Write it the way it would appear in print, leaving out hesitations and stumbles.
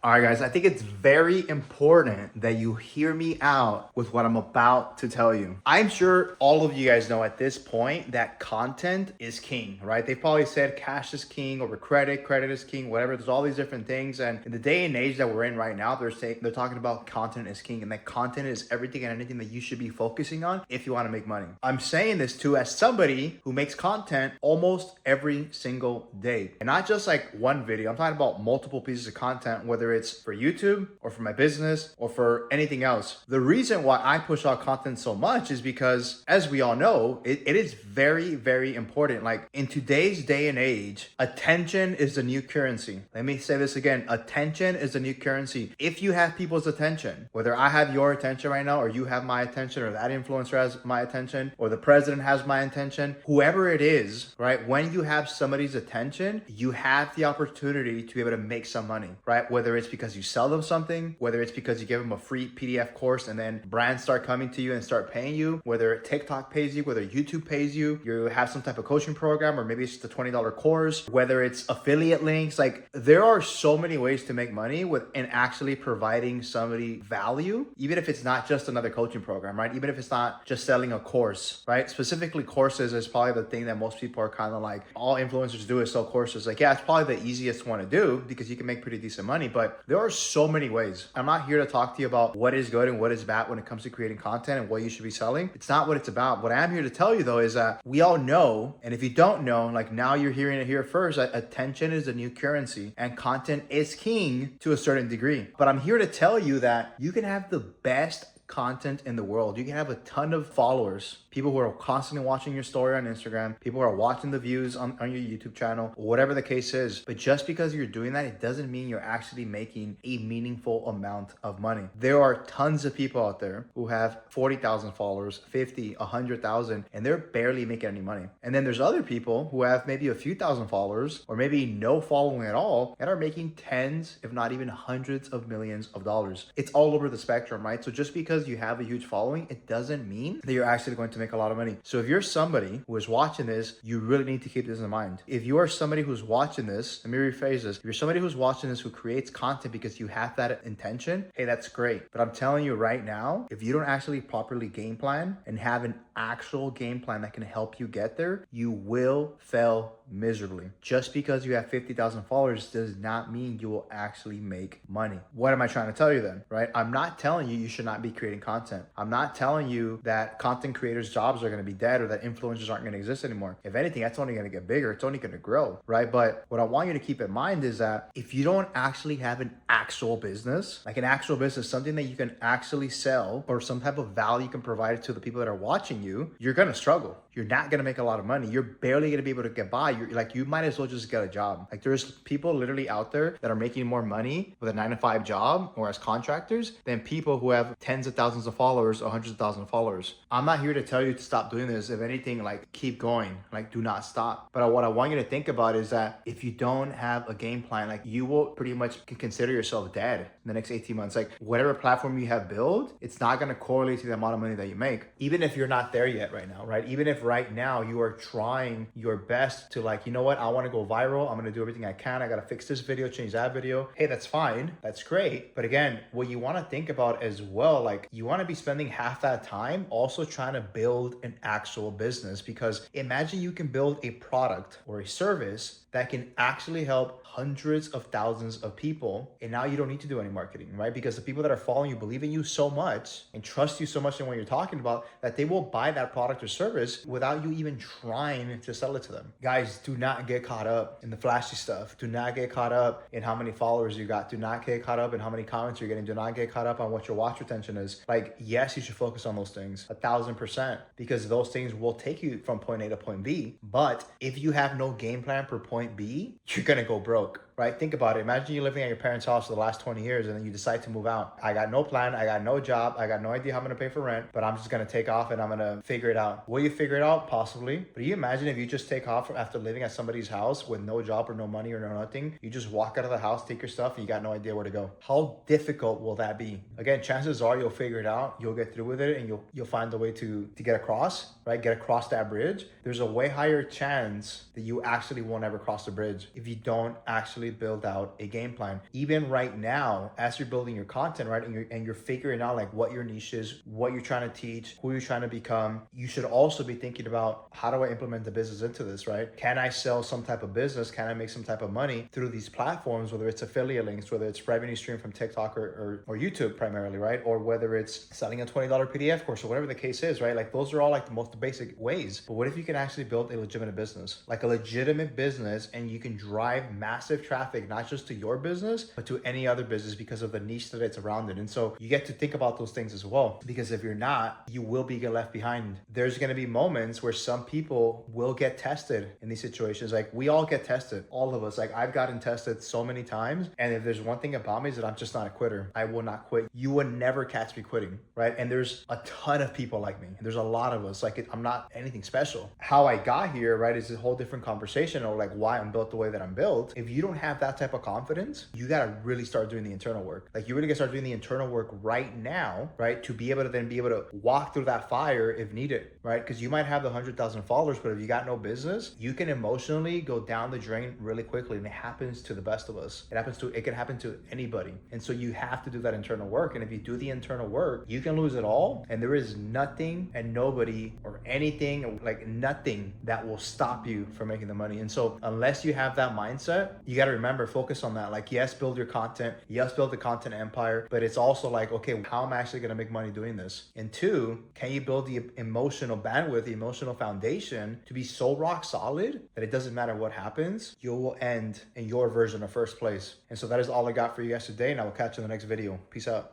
All right, guys, I think it's very important that you hear me out with what I'm about to tell you. I'm sure all of you guys know at this point that content is king, right? They probably said cash is king over credit, credit is king, whatever. There's all these different things. And in the day and age that we're in right now, they're talking about content is king, and that content is everything and anything that you should be focusing on if you want to make money. I'm saying this too as somebody who makes content almost every single day. And not just like one video. I'm talking about multiple pieces of content, whether it's for YouTube or for my business or for anything else. The reason why I push out content so much is because, as we all know, it is very, very important. Like in today's day and age, attention is the new currency. Let me say this again. Attention is the new currency. If you have people's attention, whether I have your attention right now or you have my attention or that influencer has my attention or the president has my attention, whoever it is, right? When you have somebody's attention, you have the opportunity to be able to make some money, right? Whether it's because you sell them something, whether it's because you give them a free PDF course and then brands start coming to you and start paying you, whether TikTok pays you, whether YouTube pays you, you have some type of coaching program, or maybe it's just a $20 course, whether it's affiliate links. Like there are so many ways to make money in actually providing somebody value, even if it's not just another coaching program, right? Even if it's not just selling a course, right? Specifically courses is probably the thing that most people are kind of like, all influencers do is sell courses. Like, yeah, it's probably the easiest one to do because you can make pretty decent money, but there are so many ways. I'm not here to talk to you about what is good and what is bad when it comes to creating content and what you should be selling. It's not what it's about. What I am here to tell you though is that we all know, and if you don't know, like now you're hearing it here first, that attention is the new currency and content is king to a certain degree. But I'm here to tell you that you can have the best content in the world. You can have a ton of followers, people who are constantly watching your story on Instagram, people who are watching the views on your YouTube channel, whatever the case is. But just because you're doing that, it doesn't mean you're actually making a meaningful amount of money. There are tons of people out there who have 40,000 followers, 50, 100,000, and they're barely making any money. And then there's other people who have maybe a few thousand followers or maybe no following at all and are making tens, if not even hundreds of millions of dollars. It's all over the spectrum, right? So just because you have a huge following, it doesn't mean that you're actually going to make a lot of money. So if you're somebody who is watching this, you really need to keep this in mind. If you are somebody who's watching this, let me rephrase this. If you're somebody who's watching this who creates content because you have that intention, hey, that's great. But I'm telling you right now, if you don't actually properly game plan and have an actual game plan that can help you get there, you will fail miserably. Just because you have 50,000 followers does not mean you will actually make money. What am I trying to tell you then, right? I'm not telling you should not be creating content. I'm not telling you that content creators' jobs are going to be dead or that influencers aren't going to exist anymore. If anything, that's only going to get bigger. It's only going to grow, right? But what I want you to keep in mind is that if you don't actually have an actual business, like an actual business, something that you can actually sell or some type of value you can provide to the people that are watching you, you're going to struggle. You're not going to make a lot of money. You're barely going to be able to get by. You might as well just get a job. Like there's people literally out there that are making more money with a 9-to-5 job or as contractors than people who have tens of thousands of followers or hundreds of thousands of followers. I'm not here to tell you to stop doing this. If anything, like keep going, like do not stop. But what I want you to think about is that if you don't have a game plan, like you will pretty much consider yourself dead in the next 18 months. Like whatever platform you have built, it's not going to correlate to the amount of money that you make. Even if you're not there yet right now, right? Even if right now you are trying your best to like, you know what, I want to go viral. I'm going to do everything I can. I got to fix this video, change that video. Hey, that's fine. That's great. But again, what you want to think about as well, like you want to be spending half that time also trying to build an actual business, because imagine you can build a product or a service that can actually help hundreds of thousands of people. And now you don't need to do any marketing, right? Because the people that are following you believe in you so much and trust you so much in what you're talking about that they will buy that product or service without you even trying to sell it to them. Guys, do not get caught up in the flashy stuff. Do not get caught up in how many followers you got. Do not get caught up in how many comments you're getting. Do not get caught up on what your watch retention is. Like, yes, you should focus on those things 1,000%, because those things will take you from point A to point B. But if you have no game plan for point B, you're gonna go broke. Right? Think about it. Imagine you're living at your parents' house for the last 20 years and then you decide to move out. I got no plan. I got no job. I got no idea how I'm going to pay for rent, but I'm just going to take off and I'm going to figure it out. Will you figure it out? Possibly. But you imagine if you just take off after living at somebody's house with no job or no money or no nothing, you just walk out of the house, take your stuff, and you got no idea where to go. How difficult will that be? Again, chances are you'll figure it out. You'll get through with it and you'll find a way to get across, right? Get across that bridge. There's a way higher chance that you actually won't ever cross the bridge if you don't actually build out a game plan. Even right now, as you're building your content, right, and you're figuring out like what your niche is, what you're trying to teach, who you're trying to become, you should also be thinking about, how do I implement the business into this, right? Can I sell some type of business? Can I make some type of money through these platforms, whether it's affiliate links, whether it's revenue stream from TikTok or YouTube primarily, right? Or whether it's selling a $20 PDF course or whatever the case is, right? Like those are all like the most basic ways. But what if you can actually build a legitimate business, like a legitimate business, and you can drive massive traffic, not just to your business, but to any other business because of the niche that it's around it. And so you get to think about those things as well, because if you're not, you will be left behind. There's going to be moments where some people will get tested in these situations. Like we all get tested, all of us. Like I've gotten tested so many times. And if there's one thing about me is that I'm just not a quitter. I will not quit. You would never catch me quitting, right? And there's a ton of people like me. There's a lot of us. Like I'm not anything special. How I got here, right, is a whole different conversation, or like why I'm built the way that I'm built. If you don't have that type of confidence, you got to really start doing the internal work. Like you really got to start doing the internal work right now, right? To be able to then be able to walk through that fire if needed, right? Because you might have the 100,000 followers, but if you got no business, you can emotionally go down the drain really quickly. And it happens to the best of us. It can happen to anybody. And so you have to do that internal work. And if you do the internal work, you can lose it all. And there is nothing and nobody or anything, like nothing that will stop you from making the money. And so unless you have that mindset, you got to remember, focus on that. Like, yes, build your content. Yes, build the content empire. But it's also like, okay, how am I actually going to make money doing this? And two, can you build the emotional bandwidth, the emotional foundation to be so rock solid that it doesn't matter what happens, you will end in your version of first place. And so that is all I got for you guys today. And I will catch you in the next video. Peace out.